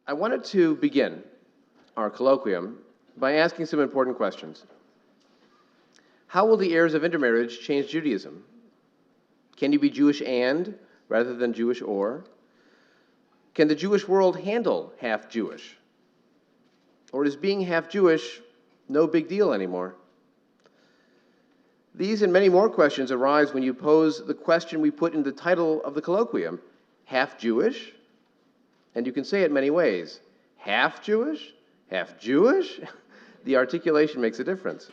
I wanted to begin our colloquium by asking some important questions. How will the heirs of intermarriage change Judaism? Can you be Jewish and rather than Jewish or? Can the Jewish world handle half Jewish? Or is being half Jewish no big deal anymore? These and many more questions arise when you pose the question we put in the title of the colloquium, half Jewish? And you can say it many ways. Half Jewish? Half Jewish? The articulation makes a difference.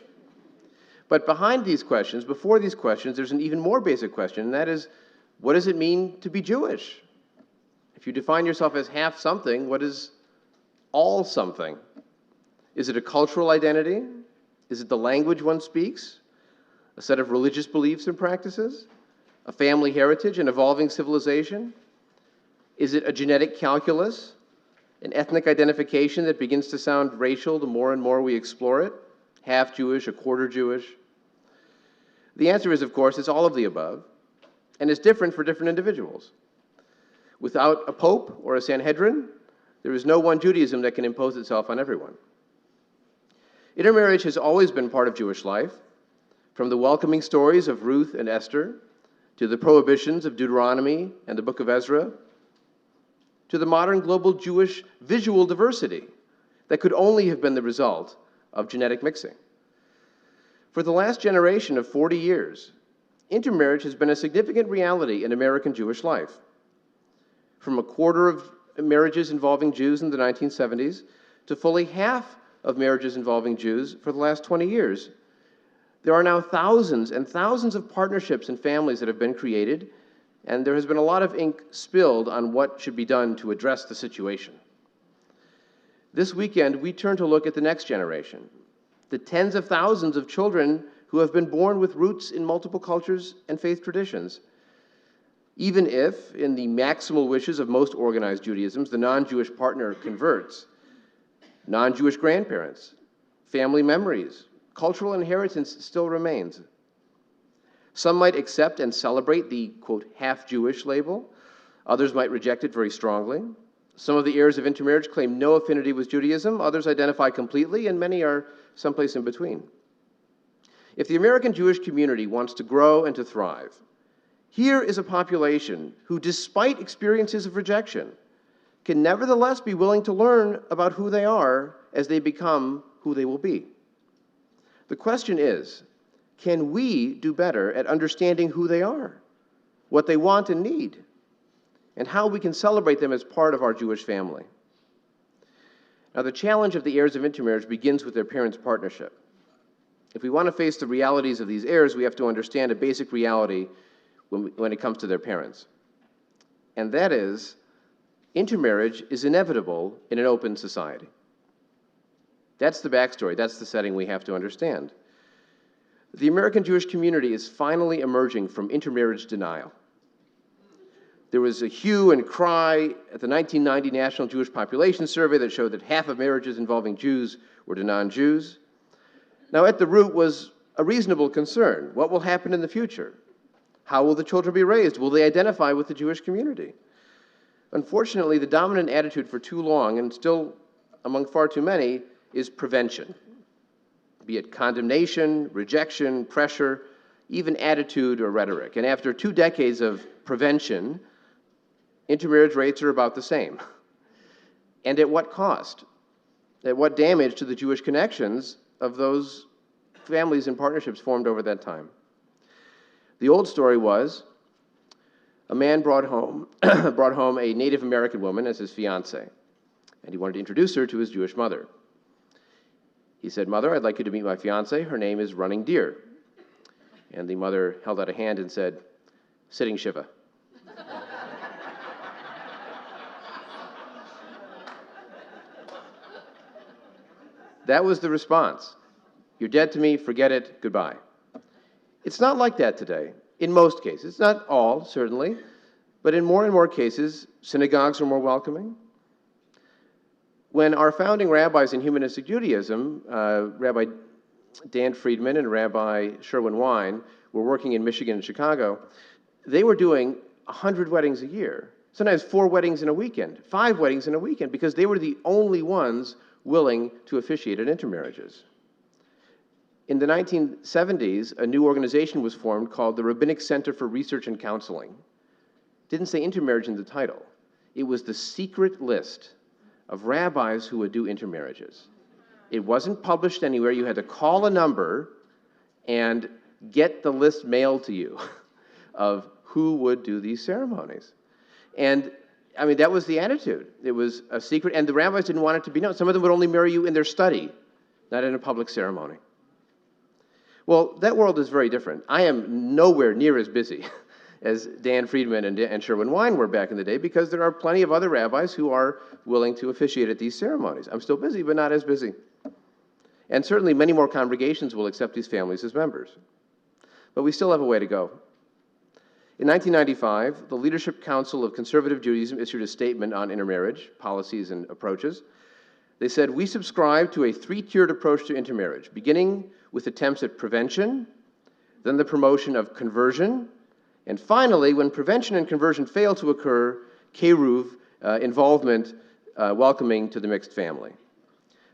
But behind these questions, before these questions, there's an even more basic question, and that is, what does it mean to be Jewish? If you define yourself as half something, what is all something? Is it a cultural identity? Is it the language one speaks? A set of religious beliefs and practices? A family heritage, an evolving civilization? Is it a genetic calculus? An ethnic identification that begins to sound racial the more and more we explore it? Half Jewish, a quarter Jewish? The answer is, of course, it's all of the above, and it's different for different individuals. Without a pope or a Sanhedrin, there is no one Judaism that can impose itself on everyone. Intermarriage has always been part of Jewish life, from the welcoming stories of Ruth and Esther, to the prohibitions of Deuteronomy and the Book of Ezra, to the modern global Jewish visual diversity that could only have been the result of genetic mixing. For the last generation of 40 years, intermarriage has been a significant reality in American Jewish life. From a quarter of marriages involving Jews in the 1970s to fully half of marriages involving Jews for the last 20 years. There are now thousands and thousands of partnerships and families that have been created, and there has been a lot of ink spilled on what should be done to address the situation. This weekend, we turn to look at the next generation, the tens of thousands of children who have been born with roots in multiple cultures and faith traditions. Even if, in the maximal wishes of most organized Judaisms, the non-Jewish partner converts, non-Jewish grandparents, family memories, cultural inheritance still remains. Some might accept and celebrate the, quote, half-Jewish label. Others might reject it very strongly. Some of the heirs of intermarriage claim no affinity with Judaism. Others identify completely, and many are someplace in between. If the American Jewish community wants to grow and to thrive, here is a population who, despite experiences of rejection, can nevertheless be willing to learn about who they are as they become who they will be. The question is, can we do better at understanding who they are, what they want and need, and how we can celebrate them as part of our Jewish family? Now, the challenge of the heirs of intermarriage begins with their parents' partnership. If we want to face the realities of these heirs, we have to understand a basic reality when it comes to their parents. And that is, intermarriage is inevitable in an open society. That's the backstory. That's the setting we have to understand. The American Jewish community is finally emerging from intermarriage denial. There was a hue and cry at the 1990 National Jewish Population Survey that showed that half of marriages involving Jews were to non-Jews. Now, at the root was a reasonable concern. What will happen in the future? How will the children be raised? Will they identify with the Jewish community? Unfortunately, the dominant attitude for too long, and still among far too many, is prevention. Be it condemnation, rejection, pressure, even attitude or rhetoric. And after 2 decades of prevention, intermarriage rates are about the same. And at what cost? At what damage to the Jewish connections of those families and partnerships formed over that time? The old story was, a man brought home a Native American woman as his fiancée, and he wanted to introduce her to his Jewish mother. He said, "Mother, I'd like you to meet my fiancée. Her name is Running Deer." And the mother held out a hand and said, "Sitting Shiva." That was the response. You're dead to me, forget it, goodbye. It's not like that today, in most cases. Not all, certainly, but in more and more cases, synagogues are more welcoming. When our founding rabbis in humanistic Judaism, Rabbi Dan Friedman and Rabbi Sherwin Wine, were working in Michigan and Chicago, they were doing 100 weddings a year. Sometimes 4 weddings in a weekend, 5 weddings in a weekend, because they were the only ones willing to officiate at intermarriages. In the 1970s, a new organization was formed called the Rabbinic Center for Research and Counseling. Didn't say intermarriage in the title. It was the secret list of rabbis who would do intermarriages. It wasn't published anywhere. You had to call a number and get the list mailed to you of who would do these ceremonies. And I mean, that was the attitude. It was a secret, and the rabbis didn't want it to be known. Some of them would only marry you in their study, not in a public ceremony. Well, that world is very different. I am nowhere near as busy as Dan Friedman and Sherwin Wine were back in the day, because there are plenty of other rabbis who are willing to officiate at these ceremonies. I'm still busy, but not as busy. And certainly many more congregations will accept these families as members. But we still have a way to go. In 1995, the Leadership Council of Conservative Judaism issued a statement on intermarriage, policies and approaches. They said, "We subscribe to a 3-tiered approach to intermarriage, beginning with attempts at prevention, then the promotion of conversion, and finally, when prevention and conversion fail to occur, keruv, involvement, welcoming to the mixed family."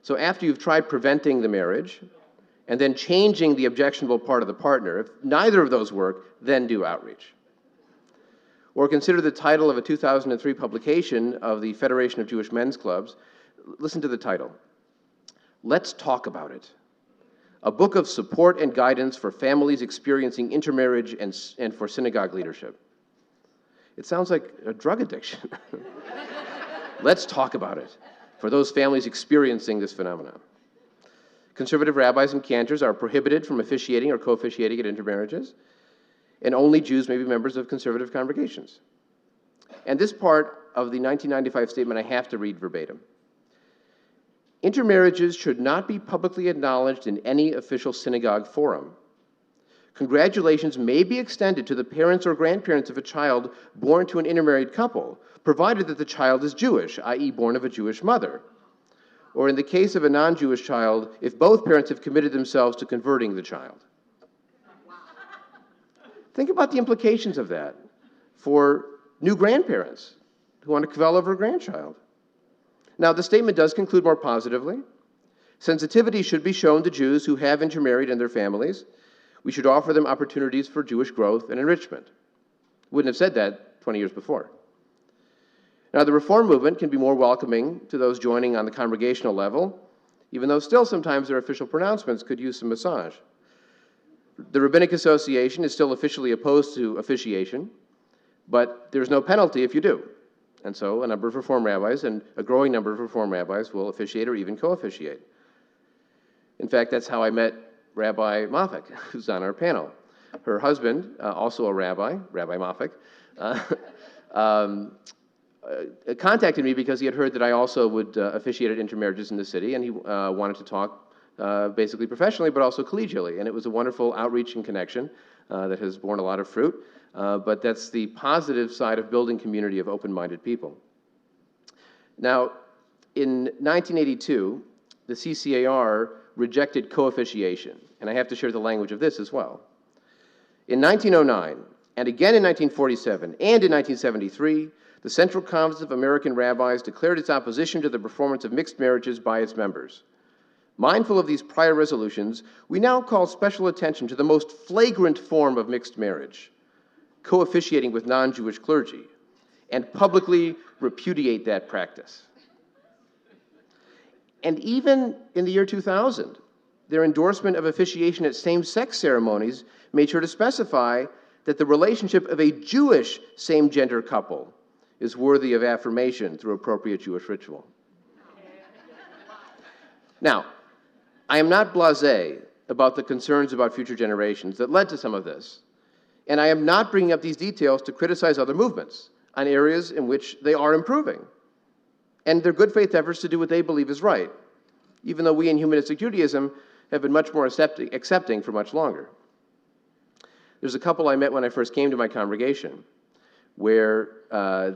So after you've tried preventing the marriage, and then changing the objectionable part of the partner, if neither of those work, then do outreach. Or consider the title of a 2003 publication of the Federation of Jewish Men's Clubs. Listen to the title. "Let's Talk About It. A book of support and guidance for families experiencing intermarriage and for synagogue leadership." It sounds like a drug addiction. Let's talk about it for those families experiencing this phenomenon. Conservative rabbis and cantors are prohibited from officiating or co-officiating at intermarriages, and only Jews may be members of conservative congregations. And this part of the 1995 statement I have to read verbatim. "Intermarriages should not be publicly acknowledged in any official synagogue forum. Congratulations may be extended to the parents or grandparents of a child born to an intermarried couple, provided that the child is Jewish, i.e. born of a Jewish mother. Or in the case of a non-Jewish child, if both parents have committed themselves to converting the child." Think about the implications of that for new grandparents who want to kvel over a grandchild. Now, the statement does conclude more positively. "Sensitivity should be shown to Jews who have intermarried and their families. We should offer them opportunities for Jewish growth and enrichment." Wouldn't have said that 20 years before. Now, the Reform movement can be more welcoming to those joining on the congregational level, even though still sometimes their official pronouncements could use some massage. The Rabbinic Association is still officially opposed to officiation, but there's no penalty if you do. And so a number of Reform rabbis, and a growing number of Reform rabbis, will officiate or even co-officiate. In fact, that's how I met Rabbi Mafik, who's on our panel. Her husband, also a rabbi, Rabbi Mafik, contacted me because he had heard that I also would officiate at intermarriages in the city, and he wanted to talk basically professionally, but also collegially. And it was a wonderful outreach and connection that has borne a lot of fruit. But that's the positive side of building community of open-minded people. Now, in 1982, the CCAR rejected co-officiation, and I have to share the language of this as well. In 1909, and again in 1947, and in 1973, the Central Conference of American Rabbis declared its opposition to the performance of mixed marriages by its members. Mindful of these prior resolutions, we now call special attention to the most flagrant form of mixed marriage, co-officiating with non-Jewish clergy, and publicly repudiate that practice. And even in the year 2000, their endorsement of officiation at same-sex ceremonies made sure to specify that the relationship of a Jewish same-gender couple is worthy of affirmation through appropriate Jewish ritual. Now, I am not blasé about the concerns about future generations that led to some of this, and I am not bringing up these details to criticize other movements on areas in which they are improving, and their good faith efforts to do what they believe is right, even though we in humanistic Judaism have been much more accepting for much longer. There's a couple I met when I first came to my congregation where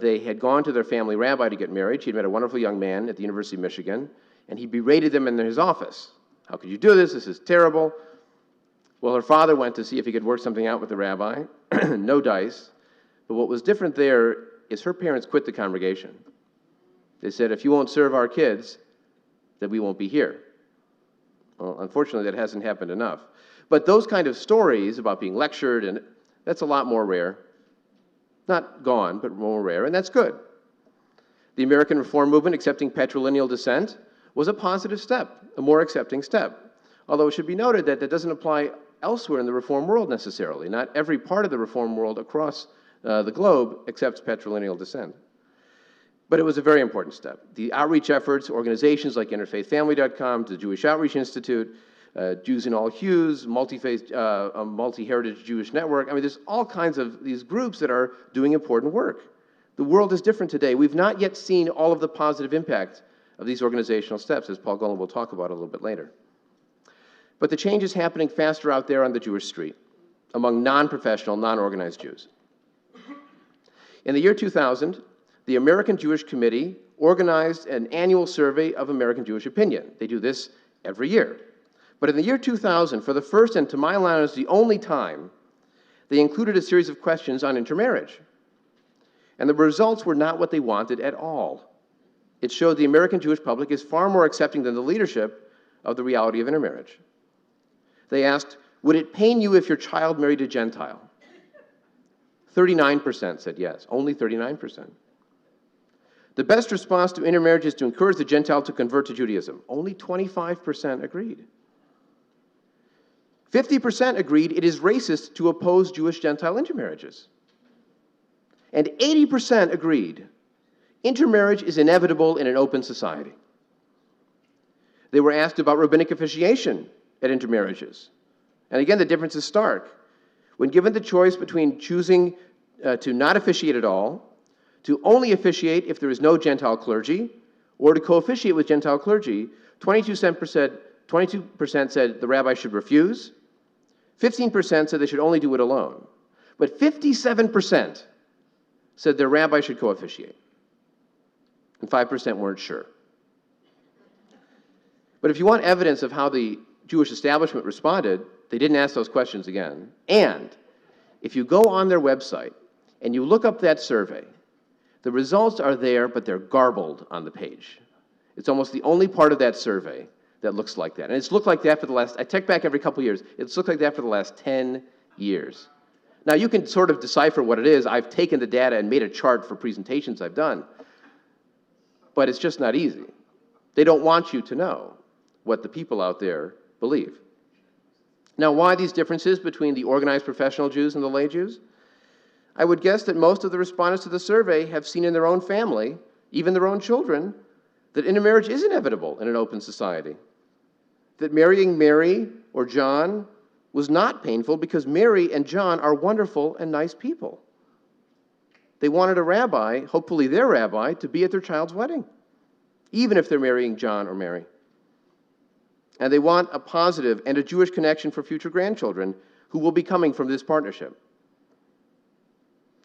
they had gone to their family rabbi to get married. She'd met a wonderful young man at the University of Michigan, and he berated them in his office. "How could you do this? This is terrible." Well, her father went to see if he could work something out with the rabbi. No dice. But what was different there is her parents quit the congregation. They said, if you won't serve our kids, then we won't be here. Well, unfortunately, that hasn't happened enough. But those kind of stories about being lectured, and that's a lot more rare. Not gone, but more rare, and that's good. The American Reform movement accepting patrilineal descent was a positive step, a more accepting step. Although it should be noted that that doesn't apply elsewhere in the Reform world necessarily. Not every part of the Reform world across the globe accepts patrilineal descent. But it was a very important step. The outreach efforts, organizations like interfaithfamily.com, the Jewish Outreach Institute, Jews in All Hues, multi-heritage Jewish network. I mean, there's all kinds of these groups that are doing important work. The world is different today. We've not yet seen all of the positive impact of these organizational steps, as Paul Golan will talk about a little bit later. But the change is happening faster out there on the Jewish street, among non-professional, non-organized Jews. In the year 2000, the American Jewish Committee organized an annual survey of American Jewish opinion. They do this every year. But in the year 2000, for the first and to my knowledge the only time, they included a series of questions on intermarriage. And the results were not what they wanted at all. It showed the American Jewish public is far more accepting than the leadership of the reality of intermarriage. They asked, would it pain you if your child married a Gentile? 39% said yes, only 39%. The best response to intermarriage is to encourage the Gentile to convert to Judaism. Only 25% agreed. 50% agreed it is racist to oppose Jewish-Gentile intermarriages. And 80% agreed intermarriage is inevitable in an open society. They were asked about rabbinic officiation at intermarriages. And again, the difference is stark. When given the choice between choosing to not officiate at all, to only officiate if there is no Gentile clergy, or to co-officiate with Gentile clergy, 22% said the rabbi should refuse, 15% said they should only do it alone, but 57% said their rabbi should co-officiate, and 5% weren't sure. But if you want evidence of how the Jewish establishment responded, they didn't ask those questions again. And if you go on their website and you look up that survey, the results are there, but they're garbled on the page. It's almost the only part of that survey that looks like that. And it's looked like that for the last, I check back every couple of years, it's looked like that for the last 10 years. Now you can sort of decipher what it is. I've taken the data and made a chart for presentations I've done. But it's just not easy. They don't want you to know what the people out there believe. Now, why these differences between the organized professional Jews and the lay Jews? I would guess that most of the respondents to the survey have seen in their own family, even their own children, that intermarriage is inevitable in an open society. That marrying Mary or John was not painful because Mary and John are wonderful and nice people. They wanted a rabbi, hopefully their rabbi, to be at their child's wedding, even if they're marrying John or Mary. And they want a positive and a Jewish connection for future grandchildren who will be coming from this partnership.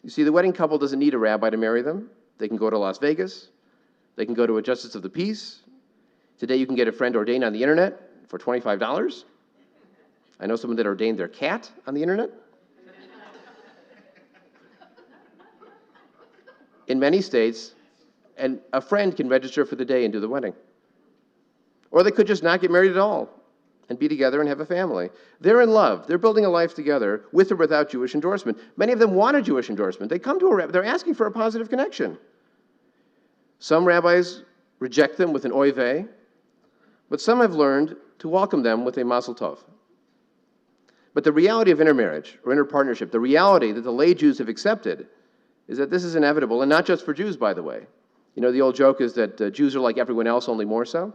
You see, the wedding couple doesn't need a rabbi to marry them. They can go to Las Vegas. They can go to a justice of the peace. Today you can get a friend ordained on the internet for $25. I know someone that ordained their cat on the internet. In many states, and a friend can register for the day and do the wedding. Or they could just not get married at all and be together and have a family. They're in love. They're building a life together with or without Jewish endorsement. Many of them want a Jewish endorsement. They come to a rabbi. They're asking for a positive connection. Some rabbis reject them with an oy vey, but some have learned to welcome them with a mazel tov. But the reality of intermarriage or interpartnership, the reality that the lay Jews have accepted, is that this is inevitable, and not just for Jews, by the way. You know, the old joke is that Jews are like everyone else, only more so.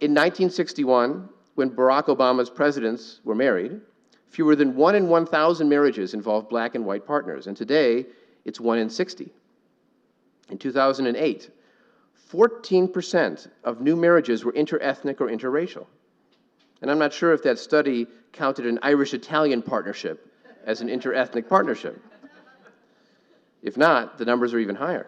In 1961, when Barack Obama's presidents were married, fewer than 1 in 1,000 marriages involved black and white partners, and today it's 1 in 60. In 2008, 14% of new marriages were interethnic or interracial. And I'm not sure if that study counted an Irish-Italian partnership as an interethnic partnership. If not, the numbers are even higher.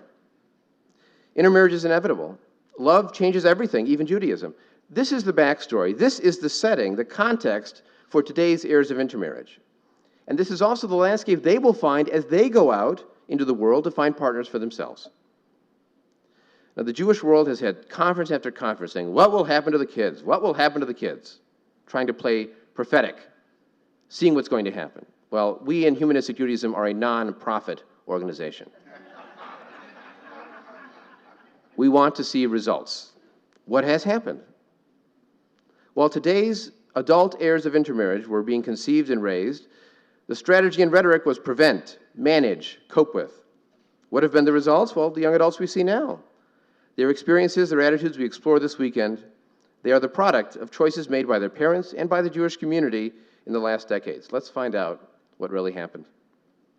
Intermarriage is inevitable. Love changes everything, even Judaism. This is the backstory. This is the setting, the context for today's heirs of intermarriage. And this is also the landscape they will find as they go out into the world to find partners for themselves. Now, the Jewish world has had conference after conference saying, what will happen to the kids? What will happen to the kids? Trying to play prophetic, seeing what's going to happen. Well, we in Humanistic Judaism are a non-profit organization. We want to see results. What has happened? While today's adult heirs of intermarriage were being conceived and raised, the strategy and rhetoric was prevent, manage, cope with. What have been the results? Well, the young adults we see now. Their experiences, their attitudes we explore this weekend, they are the product of choices made by their parents and by the Jewish community in the last decades. Let's find out what really happened.